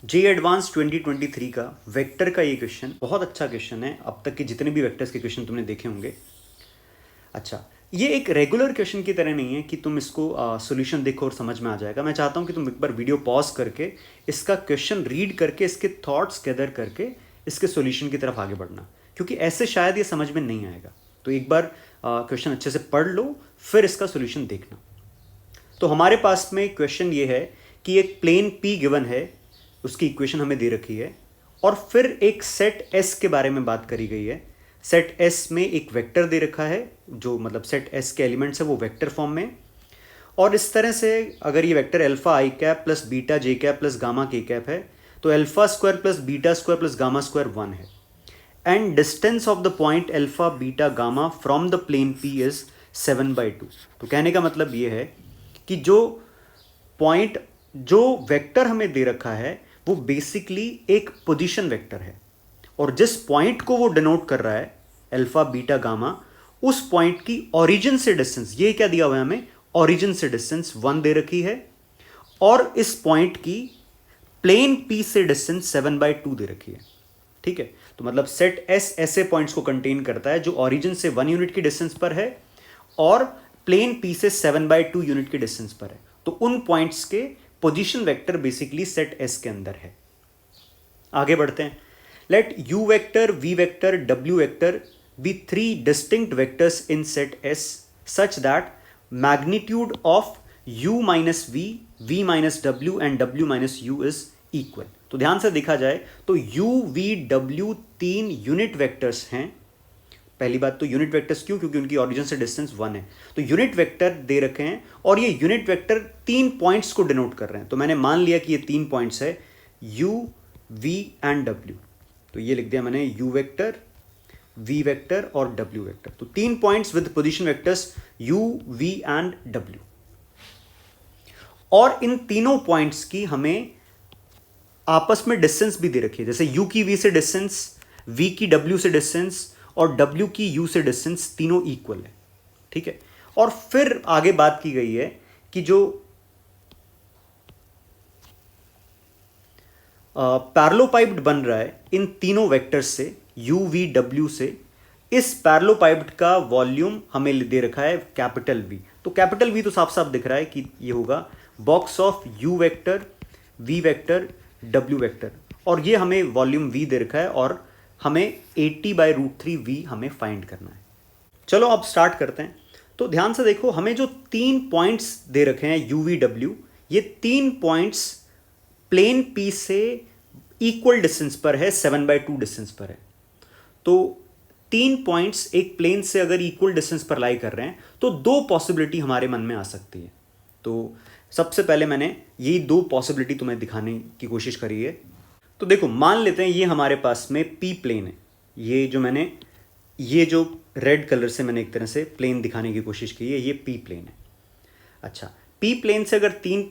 जे advance 2023 का vector का ये क्वेश्चन बहुत अच्छा क्वेश्चन है। अब तक के जितने भी वेक्टर्स के क्वेश्चन तुमने देखे होंगे। अच्छा, ये एक रेगुलर क्वेश्चन की तरह नहीं है कि तुम इसको सॉल्यूशन देखो और समझ में आ जाएगा। मैं चाहता हूँ कि तुम एक बार वीडियो पॉज करके इसका क्वेश्चन रीड करके इसके थॉट्स गैदर करके इसके सॉल्यूशन की तरफ आगे बढ़ना, क्योंकि ऐसे शायद ये समझ में नहीं आएगा। तो एक बार क्वेश्चन अच्छे से पढ़ लो, फिर इसका सॉल्यूशन देखना। तो हमारे पास में क्वेश्चन ये है कि एक प्लेन पी गिवन है, उसकी इक्वेशन हमें दे रखी है, और फिर एक सेट एस के बारे में बात करी गई है। सेट एस में एक वेक्टर दे रखा है, जो मतलब सेट एस के एलिमेंट्स है वो वेक्टर फॉर्म में। और इस तरह से अगर ये vector alpha i cap plus beta j cap plus gamma k cap है, तो alpha square plus beta square plus gamma square 1 है। And distance of the point alpha beta gamma from the plane P is 7/2। तो कहने का मतलब ये है कि जो वेक्टर हमें दे रखा है वो बेसिकली एक पोजीशन वेक्टर है, और जिस पॉइंट को वो डिनोट कर रहा है अल्फा बीटा गामा, उस पॉइंट की ओरिजिन से डिस्टेंस, ये क्या दिया हुआ है हमें, ओरिजिन से डिस्टेंस 1 दे रखी है, और इस पॉइंट की प्लेन पी से डिस्टेंस 7/2 दे रखी है। ठीक है, तो मतलब सेट एस ऐसे पॉइंट्स को कंटेन करता है जो ओरिजिन से 1 यूनिट की डिस्टेंस पर है और प्लेन पी से 7/2 यूनिट की डिस्टेंस पर है। तो उन पॉइंट्स के position vector basically set S के अंदर है। आगे बढ़ते हैं। Let u vector, v vector, डब्ल्यू vector be 3 distinct vectors in set S such that magnitude of u minus v, v minus डब्ल्यू and w minus u is equal. तो ध्यान से देखा जाए तो u, v, w 3 unit vectors हैं। पहली बात तो यूनिट वेक्टर्स क्यों, क्योंकि उनकी ओरिजिन से डिस्टेंस 1 है। तो यूनिट वेक्टर दे रखे हैं और ये यूनिट वेक्टर 3 पॉइंट्स को डिनोट कर रहे हैं। तो मैंने मान लिया कि ये 3 पॉइंट्स है u, v एंड w। तो ये लिख दिया मैंने u वेक्टर, v वेक्टर और w वेक्टर। तो 3 points with position vectors u, v and w। और इन तीनों पॉइंट्स की हमें आपस में डिस्टेंस भी दे रखी है, जैसे u की v से डिस्टेंस, v की w से डिस्टेंस और w की u से डिस्टेंस तीनों इक्वल है। ठीक है, और फिर आगे बात की गई है कि जो पैरेललोपाइप्ड बन रहा है इन तीनों वेक्टर्स से, u, v, w से, इस पैरेललोपाइप्ड का वॉल्यूम हमें दे रखा है कैपिटल V। तो कैपिटल V तो साफ साफ दिख रहा है कि ये होगा box of u vector, v vector, w vector, और ये हमें वॉल्यूम V दे रखा है और हमें 80/√3 V हमें फाइंड करना है। चलो अब स्टार्ट करते हैं। तो ध्यान से देखो, हमें जो 3 पॉइंट्स दे रखे हैं u, v, w, ये 3 पॉइंट्स प्लेन P से इक्वल डिस्टेंस पर है, 7/2 डिस्टेंस पर है। तो 3 पॉइंट्स एक प्लेन से अगर इक्वल डिस्टेंस पर लाई कर रहे हैं तो 2 पॉसिबिलिटी हमारे मन में आ सकती है। तो सबसे पहले मैंने यही 2 पॉसिबिलिटी तुम्हें दिखाने की कोशिश करी है। तो देखो, मान लेते हैं ये हमारे पास में पी प्लेन है। ये जो रेड कलर से मैंने एक तरह से प्लेन दिखाने की कोशिश की है, ये पी प्लेन है। अच्छा, पी प्लेन से अगर 3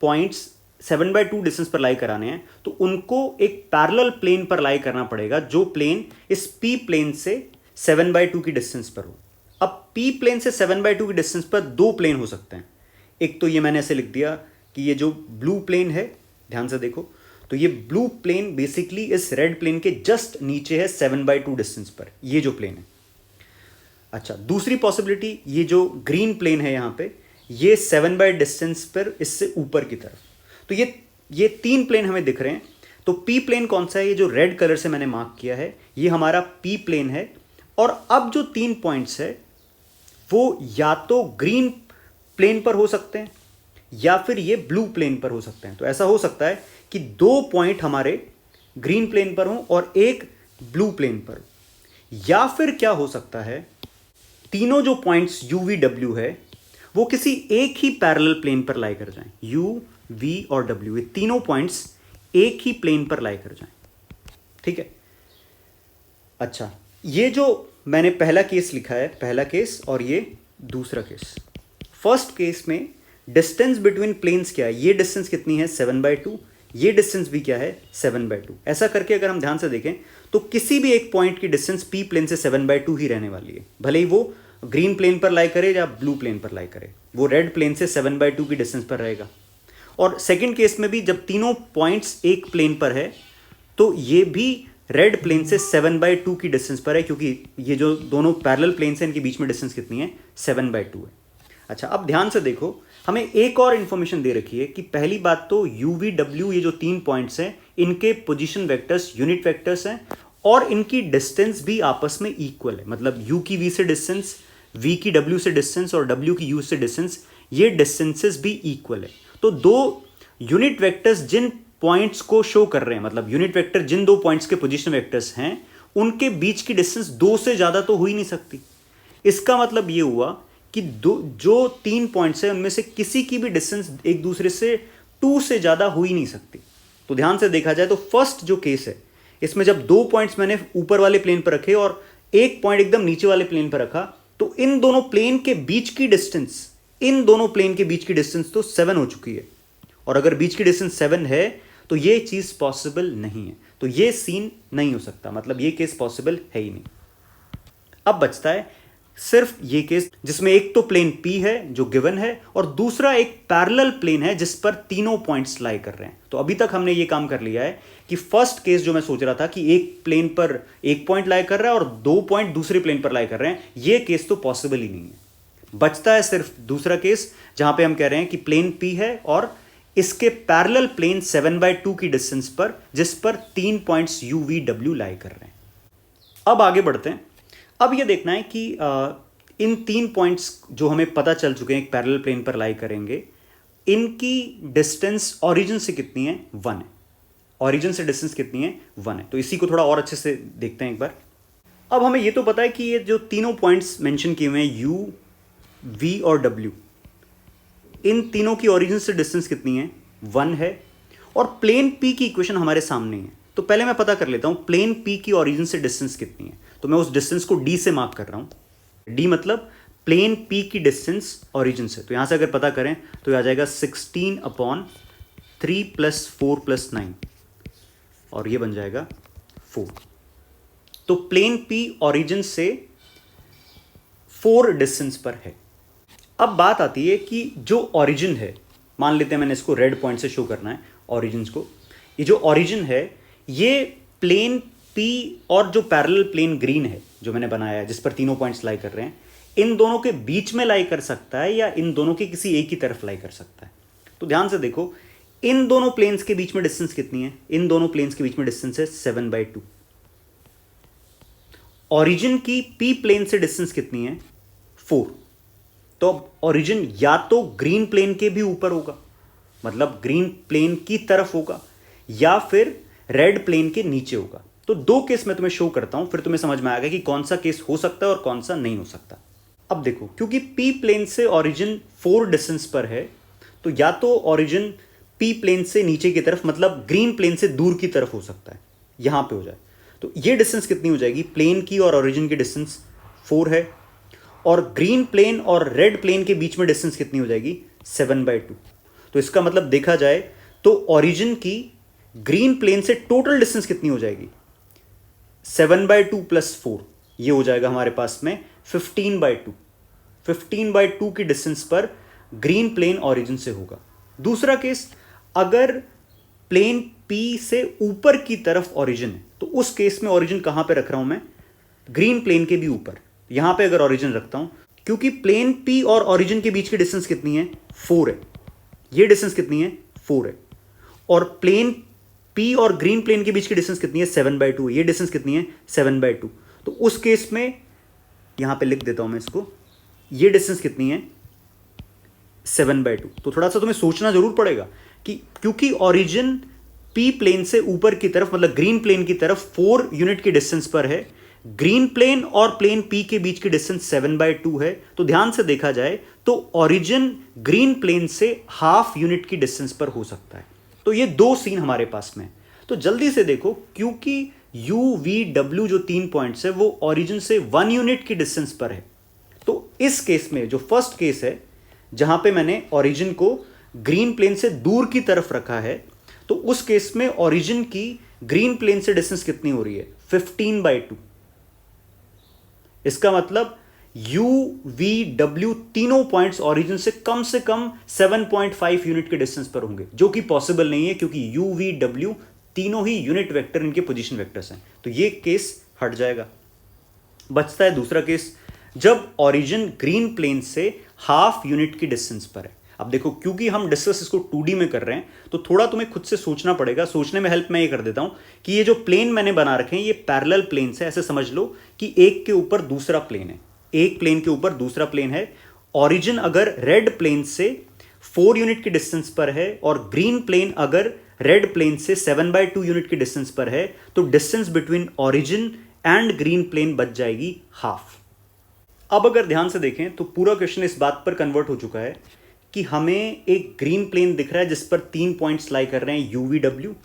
पॉइंट्स 7/2 डिस्टेंस पर लाई कराने हैं तो उनको एक पैरेलल प्लेन पर लाई करना पड़ेगा, जो प्लेन इस पी प्लेन से 7/2 की डिस्टेंस पर हो। अब पी प्लेन से 7/2 की डिस्टेंस पर 2 प्लेन हो सकते हैं। एक तो ये मैंने ऐसे लिख दिया कि ये जो ब्लू प्लेन है, ध्यान से देखो, तो ये ब्लू प्लेन बेसिकली इस रेड प्लेन के जस्ट नीचे है 7/2 डिस्टेंस पर, ये जो प्लेन है। अच्छा, दूसरी पॉसिबिलिटी, ये जो ग्रीन प्लेन है यहां पे, ये 7/2 डिस्टेंस पर इससे ऊपर की तरफ। तो ये 3 प्लेन हमें दिख रहे हैं। तो पी प्लेन कौन सा है, ये जो रेड कलर से मैंने मार्क किया है, ये हमारा पी प्लेन है। और अब जो 3 पॉइंट्स है वो या तो ग्रीन प्लेन पर हो सकते हैं या फिर ये ब्लू प्लेन पर हो सकते हैं। तो ऐसा हो सकता है कि 2 पॉइंट हमारे ग्रीन प्लेन पर हो और एक ब्लू प्लेन पर हो। या फिर क्या हो सकता है, तीनों जो पॉइंट्स u, v, w है वो किसी एक ही पैरेलल प्लेन पर लाई कर जाएं। u, v और w, ये तीनों पॉइंट्स एक ही प्लेन पर लाई कर जाएं। ठीक है। अच्छा, ये जो मैंने पहला केस लिखा है, पहला केस, और ये दूसरा केस। फर्स्ट केस में डिस्टेंस बिटवीन प्लेन्स क्या है, ये डिस्टेंस कितनी है, 7/2, ये डिस्टेंस भी क्या है, 7/2। ऐसा करके अगर हम ध्यान से देखें तो किसी भी एक पॉइंट की डिस्टेंस पी प्लेन से 7/2 ही रहने वाली है, भले ही वो ग्रीन प्लेन पर लाई करे या ब्लू प्लेन पर लाई करे, वो रेड प्लेन से 7/2 की डिस्टेंस पर रहेगा। और सेकंड केस में भी जब तीनों पॉइंट्स एक प्लेन पर है तो ये भी रेड प्लेन से 7/2 की डिस्टेंस पर है, क्योंकि ये जो दोनों पैरेलल प्लेन्स हैं इनके बीच में डिस्टेंस कितनी है, 7/2 है। अच्छा, अब ध्यान से देखो, हमें एक और इंफॉर्मेशन दे रखी है कि पहली बात तो यू वी डब्ल्यू, ये जो 3 पॉइंट्स हैं इनके पोजीशन वेक्टर्स यूनिट वेक्टर्स हैं और इनकी डिस्टेंस भी आपस में इक्वल है। मतलब यू की वी से डिस्टेंस, वी की डब्ल्यू से डिस्टेंस और डब्ल्यू की यू से डिस्टेंस, ये डिस्टेंसेस भी इक्वल है। तो दो यूनिट वेक्टर्स जिन पॉइंट्स को शो कर रहे हैं, मतलब यूनिट वेक्टर जिन 2 पॉइंट्स के पोजीशन वेक्टर्स हैं उनके बीच की डिस्टेंस 2 से ज़्यादा तो हो ही नहीं सकती। इसका मतलब ये हुआ कि जो 3 पॉइंट्स हैं उनमें से किसी की भी डिस्टेंस एक दूसरे से 2 से ज़्यादा हो ही नहीं सकती। तो ध्यान से देखा जाए तो फर्स्ट जो केस है इसमें जब 2 पॉइंट्स मैंने ऊपर वाले प्लेन पर रखे और एक पॉइंट एकदम नीचे वाले प्लेन पर रखा, तो इन दोनों प्लेन के बीच की डिस्टेंस, इन दोनों प्लेन के बीच की डिस्टेंस तो 7 हो चुकी है। और अगर बीच की डिस्टेंस 7 है तो ये चीज पॉसिबल नहीं है, तो ये सीन नहीं हो सकता, मतलब ये केस पॉसिबल है ही नहीं। अब बचता है सिर्फ ये केस जिसमें एक तो प्लेन P है जो गिवन है और दूसरा एक पैरेलल प्लेन है जिस पर तीनों पॉइंट्स लाई कर रहे हैं। तो अभी तक हमने ये काम कर लिया है कि फर्स्ट केस जो मैं सोच रहा था कि एक प्लेन पर एक पॉइंट लाई कर रहा है और 2 पॉइंट दूसरे प्लेन पर लाई कर रहे हैं, ये केस तो पॉसिबल ही नहीं है। बचता है सिर्फ दूसरा केस जहां पे हम कह रहे हैं कि प्लेन P है और इसके पैरेलल प्लेन 7/2 की डिस्टेंस पर, जिस पर 3 पॉइंट्स U V W लाई कर रहे हैं। अब आगे बढ़ते हैं। अब ये देखना है कि इन 3 पॉइंट्स जो हमें पता चल चुके हैं एक पैरेलल प्लेन पर लाई करेंगे, इनकी डिस्टेंस ओरिजिन से कितनी है, 1 है। ओरिजिन से डिस्टेंस कितनी है, 1 है। तो इसी को थोड़ा और अच्छे से देखते हैं एक बार। अब हमें ये तो पता है कि ये जो तीनों पॉइंट्स मेंशन किए हुए हैं U, V और W, इन तीनों की ओरिजिन से डिस्टेंस कितनी है, 1 है। और प्लेन P की इक्वेशन हमारे सामने है, तो पहले मैं पता कर लेता हूं प्लेन P की ओरिजिन से डिस्टेंस कितनी है। तो मैं उस डिस्टेंस को D से मार्क कर रहा हूं। D मतलब प्लेन P की डिस्टेंस ओरिजिन से। तो यहां से अगर पता करें तो आ जाएगा 16/3 + 4 + 9 और ये बन जाएगा 4। तो प्लेन P ओरिजिन से 4 डिस्टेंस पर है। अब बात आती है कि जो ओरिजिन है, मान लेते हैं मैंने इसको रेड पॉइंट से शो करना है ओरिजिन को, ये जो ओरिजिन है ये प्लेन P और जो पैरेलल प्लेन ग्रीन है जो मैंने बनाया है जिस पर तीनों पॉइंट्स लाई कर रहे हैं, इन दोनों के बीच में लाई कर सकता है या इन दोनों के किसी एक ही तरफ लाई कर सकता है। तो ध्यान से देखो, इन दोनों प्लेन्स के बीच में डिस्टेंस कितनी है, इन दोनों प्लेन्स के बीच में डिस्टेंस है 7/2। ओरिजिन की P प्लेन से डिस्टेंस कितनी है, 4। तो ओरिजिन या तो ग्रीन प्लेन के भी ऊपर होगा, मतलब ग्रीन प्लेन की तरफ होगा, या फिर रेड प्लेन के नीचे होगा। तो 2 केस मैं तुम्हें शो करता हूं, फिर तुम्हें समझ में आएगा कि कौन सा केस हो सकता है और कौन सा नहीं हो सकता। अब देखो, क्योंकि P प्लेन से ओरिजिन 4 डिस्टेंस पर है, तो या तो ओरिजिन P प्लेन से नीचे की तरफ, मतलब ग्रीन प्लेन से दूर की तरफ हो सकता है, यहां पे हो जाए। तो ये डिस्टेंस कितनी हो जाएगी, प्लेन की और ओरिजिन की डिस्टेंस 4 है, और ग्रीन प्लेन और रेड प्लेन के बीच में डिस्टेंस कितनी हो जाएगी, 7/2। तो इसका मतलब देखा जाए तो ओरिजिन की ग्रीन प्लेन से टोटल डिस्टेंस कितनी हो जाएगी, 7/2 + 4, ये हो जाएगा हमारे पास में 15/2। 15/2 की डिस्टेंस पर ग्रीन प्लेन ओरिजिन से होगा। दूसरा केस, अगर प्लेन P से ऊपर की तरफ ओरिजिन है, तो उस केस में ओरिजिन कहां पे रख रहा हूं मैं, ग्रीन प्लेन के भी ऊपर, यहां पे अगर ओरिजिन रखता हूं, क्योंकि प्लेन P और ओरिजिन के बीच की डिस्टेंस कितनी है, 4 है। ये डिस्टेंस कितनी है, 4 है। और प्लेन P और ग्रीन प्लेन के बीच की डिस्टेंस कितनी है, 7/2। ये डिस्टेंस कितनी है, 7/2। तो उस केस में यहां पे लिख देता हूं मैं इसको, ये डिस्टेंस कितनी है, 7/2। तो थोड़ा सा तुम्हें सोचना जरूर पड़ेगा कि क्योंकि ओरिजिन P प्लेन से ऊपर की तरफ, मतलब ग्रीन प्लेन की तरफ 4 यूनिट की डिस्टेंस पर है, ग्रीन प्लेन और प्लेन P के बीच की डिस्टेंस 7/2 है, तो ध्यान से देखा जाए तो ओरिजिन ग्रीन प्लेन से हाफ यूनिट की डिस्टेंस पर हो सकता है। तो ये 2 सीन हमारे पास में। तो जल्दी से देखो, क्योंकि U V W जो 3 पॉइंट्स है वो ओरिजिन से 1 यूनिट की डिस्टेंस पर है, तो इस केस में जो फर्स्ट केस है जहां पे मैंने ओरिजिन को ग्रीन प्लेन से दूर की तरफ रखा है, तो उस केस में ओरिजिन की ग्रीन प्लेन से डिस्टेंस कितनी हो रही है, 15/2। इसका मतलब यू वी डब्ल्यू तीनों पॉइंट्स ऑरिजिन से कम 7.5 यूनिट के डिस्टेंस पर होंगे, जो कि पॉसिबल नहीं है क्योंकि यू वी डब्ल्यू तीनों ही यूनिट वेक्टर इनके पोजीशन वेक्टर्स हैं। तो ये केस हट जाएगा। बचता है दूसरा केस, जब ऑरिजिन ग्रीन प्लेन से हाफ यूनिट की डिस्टेंस पर है। अब देखो, क्योंकि हम डिस्कस इसको 2D में कर रहे हैं तो थोड़ा तुम्हें खुद से सोचना पड़ेगा। सोचने में हेल्प मैं ये कर देता हूं कि ये जो प्लेन मैंने बना रखे हैं ये पैरेलल प्लेन से, ऐसे समझ लो कि एक के ऊपर दूसरा प्लेन है, एक प्लेन के ऊपर दूसरा प्लेन है। ऑरिजिन अगर रेड प्लेन से 4 यूनिट की डिस्टेंस पर है और ग्रीन प्लेन अगर रेड प्लेन से 7/2 यूनिट की डिस्टेंस पर है, तो distance between origin and green plane बच जाएगी हाफ। अब अगर ध्यान से देखें तो पूरा क्वेश्चन इस बात पर कन्वर्ट हो चुका है कि हमें एक ग्रीन प्लेन दिख रहा है जिस पर 3 पॉइंट्स लाई कर रहे हैं यूवी डब्ल्यू,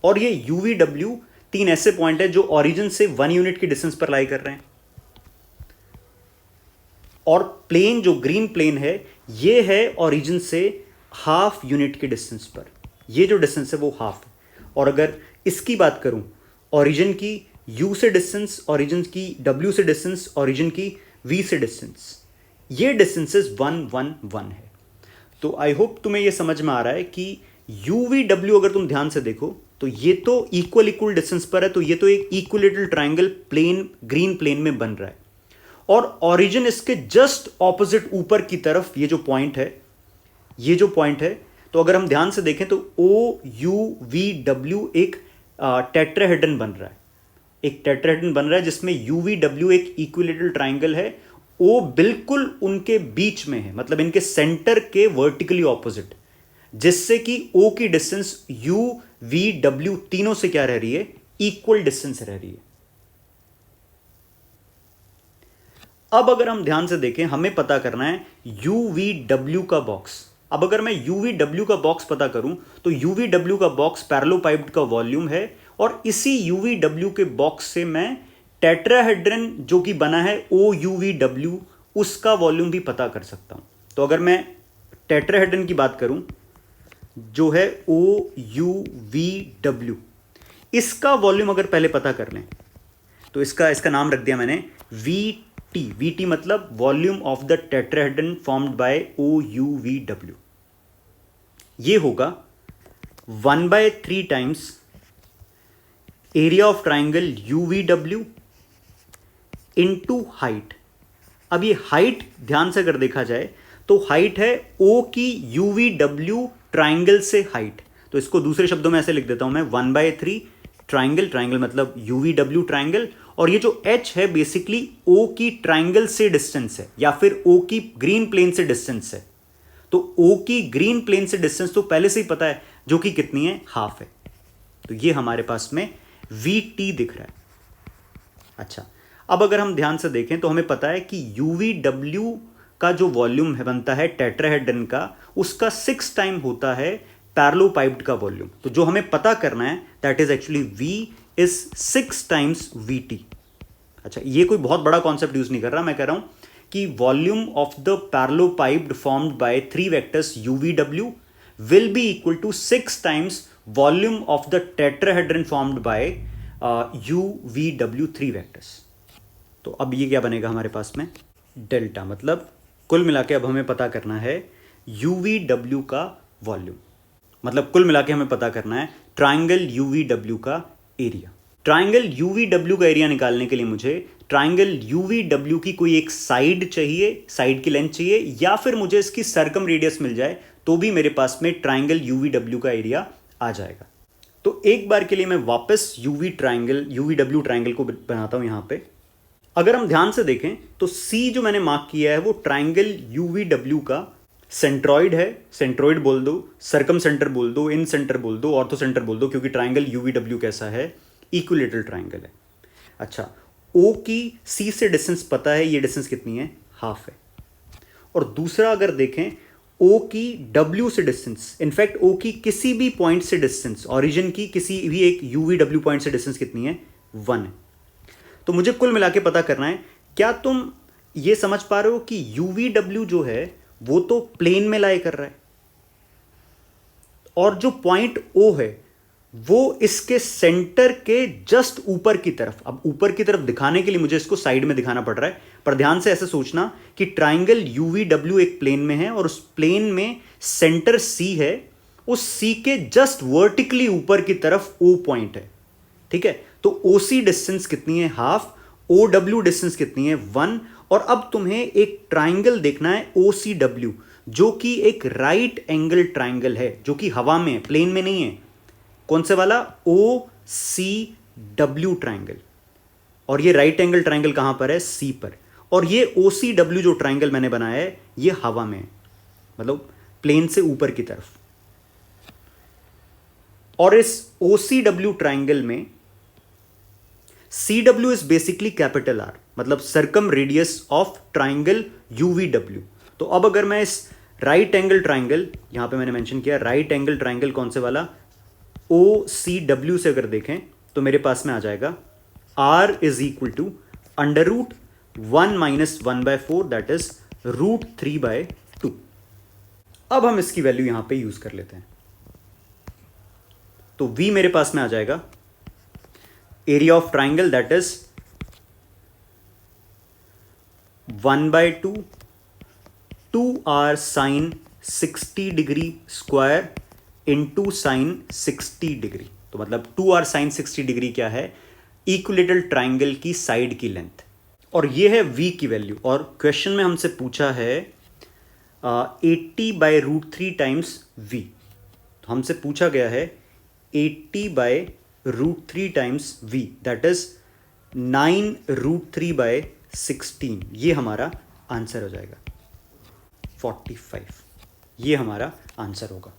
और ये यूवी डब्ल्यू 3 ऐसे पॉइंट है जो ऑरिजिन से 1 यूनिट की डिस्टेंस पर लाई कर रहे हैं, और प्लेन जो ग्रीन प्लेन है ये है ऑरिजिन से हाफ यूनिट की डिस्टेंस पर। ये जो डिस्टेंस है वो हाफ है। और अगर इसकी बात करूं, ऑरिजिन की u से डिस्टेंस, ऑरिजिन की w से डिस्टेंस, ऑरिजिन की v से डिस्टेंस, ये डिस्टेंसेस 1 1 1 है। तो आई होप तुम्हें ये समझ में आ रहा है कि UVW अगर तुम ध्यान से देखो तो ये तो इक्वल डिस्टेंस पर है, तो ये तो एक equilateral triangle plane green plane में बन रहा है, और ऑरिजिन इसके जस्ट ऑपोजिट ऊपर की तरफ ये जो पॉइंट है, ये जो पॉइंट है, तो अगर हम ध्यान से देखें तो OUVW एक टेट्राहेड्रन बन रहा है, एक टेट्राहेड्रन बन रहा है जिसमें UVW एक इक्विलेटरल ट्राइंगल है, O बिल्कुल उनके बीच में है, मतलब इनके सेंटर के वर्टिकली ऑपोजिट, जिससे कि O की डिस्टेंस UVW तीनों से क्या रह रही है, इक्वल डिस्टेंस रह रही है। अब अगर हम ध्यान से देखें, हमें पता करना है UVW का बॉक्स। अब अगर मैं UVW का बॉक्स पता करूं तो UVW का बॉक्स पैरेललोपाइप्ड का वॉल्यूम है, और इसी UVW के बॉक्स से मैं टेट्राहेड्रन जो कि बना है OUVW उसका वॉल्यूम भी पता कर सकता हूं। तो अगर मैं टेट्राहेड्रन की बात करूं जो है OUVW, इसका वॉल्यूम अगर पहले पता कर लें तो इसका नाम रख दिया मैंने VT मतलब volume of the tetrahedron formed bye OUVW। ये होगा 1/3 times area of triangle UVW into height. अब ये हाइट ध्यान से अगर देखा जाए तो हाइट है O की UVW ट्राइंगल से हाइट, तो इसको दूसरे शब्दों में ऐसे लिख देता हूं मैं 1/3 ट्राइंगल मतलब UVW ट्राइंगल, और ये जो H है बेसिकली O की ट्राइंगल से डिस्टेंस है या फिर O की ग्रीन प्लेन से डिस्टेंस है। तो O की ग्रीन प्लेन से डिस्टेंस तो पहले से ही पता है, जो कि कितनी है, हाफ है। तो ये हमारे पास में VT दिख रहा है। अच्छा, अब अगर हम ध्यान से देखें तो हमें पता है कि UVW का जो वॉल्यूम है बनता है टेट्राहेड्रन का, उसका 6 टाइम होता है पैरेललोपाइप्ड का वॉल्यूम। तो जो हमें पता करना है that is actually V is 6 times VT। अच्छा, ये कोई बहुत बड़ा कॉन्सेप्ट यूज नहीं कर रहा, मैं कह रहा हूं कि volume of the parallelopiped formed by 3 vectors UVW will be equal to 6 times volume of the tetrahedron formed by UVW 3 vectors. तो अब ये क्या बनेगा हमारे पास में, डेल्टा, मतलब कुल मिला के अब हमें पता करना है UVW का वॉल्यूम, मतलब कुल मिला के हमें पता करना है ट्राइंगल UVW का एरिया। ट्राइंगल UVW का एरिया निकालने के लिए मुझे ट्राइंगल UVW की कोई एक साइड चाहिए, साइड की लेंथ चाहिए, या फिर मुझे इसकी सर्कम रेडियस मिल जाए तो भी मेरे पास में ट्राइंगल UVW का एरिया आ जाएगा। तो एक बार के लिए मैं वापस UVW ट्राइंगल को बनाता हूं यहां पे। अगर हम ध्यान से देखें तो C जो मैंने मार्क किया है वो ट्राइंगल UVW का सेंट्रॉइड है, सेंट्रॉइड बोल दो, सर्कम सेंटर बोल दो, इन सेंटर बोल दो, ऑर्थो सेंटर बोल दो, क्योंकि ट्राइंगल UVW कैसा है, इक्विलेटरल ट्राइंगल है। अच्छा, O की C से डिस्टेंस पता है, ये डिस्टेंस कितनी है, हाफ है। और दूसरा अगर देखें O की W से डिस्टेंस, इनफैक्ट O की किसी भी पॉइंट से डिस्टेंस, ऑरिजिन की किसी भी एक UVW पॉइंट से डिस्टेंस कितनी है, 1 है। तो मुझे कुल मिला के पता करना है, क्या तुम ये समझ पा रहे हो कि UVW जो है वो तो प्लेन में लाई कर रहा है, और जो पॉइंट O है वो इसके सेंटर के जस्ट ऊपर की तरफ, अब ऊपर की तरफ दिखाने के लिए मुझे इसको साइड में दिखाना पड़ रहा है, पर ध्यान से ऐसे सोचना कि ट्राइंगल यूवीडब्ल्यू एक प्लेन में है और उस प्लेन में सेंटर सी है, उस सी के जस्ट वर्टिकली ऊपर की तरफ ओ पॉइंट है, ठीक है। तो ओसी डिस्टेंस कितनी है, हाफ, ओ डब्ल्यू डिस्टेंस कितनी है, 1, और अब तुम्हें एक ट्राइंगल देखना है ओ सी डब्ल्यू, जो कि एक राइट एंगल ट्राइंगल है, जो कि हवा में है, प्लेन में नहीं है। कौन से वाला, ओ सी डब्ल्यू ट्राइंगल, और ये राइट एंगल ट्राइंगल कहां पर है, सी पर, और ये ओ सी डब्ल्यू जो ट्राइंगल मैंने बनाया है ये हवा में है, मतलब प्लेन से ऊपर की तरफ। और इस ओ सी डब्ल्यू ट्राइंगल में C W is basically capital R, मतलब circumradius of triangle UVW. तो अब अगर मैं इस राइट एंगल ट्राइंगल, यहां पे मैंने मेंशन किया राइट एंगल ट्राइंगल, कौन से वाला, ओ सी डब्ल्यू से अगर देखें तो मेरे पास में आ जाएगा R is equal to √1 - 1/4, that is √3/2। अब हम इसकी वैल्यू यहां पे यूज कर लेते हैं, तो V मेरे पास में आ जाएगा area of triangle, that is 1/2 2R sine 60 degree square into sine 60 degree. तो मतलब 2R साइन 60 डिग्री क्या है, इक्विलेटरल ट्राइंगल की साइड की लेंथ, और ये है V की वैल्यू। और क्वेश्चन में हमसे पूछा है 80/√3 टाइम्स V, तो हमसे पूछा गया है 80/√3 टाइम्स V, दैट इज 9√3/16। ये हमारा आंसर हो जाएगा 45, ये हमारा आंसर होगा।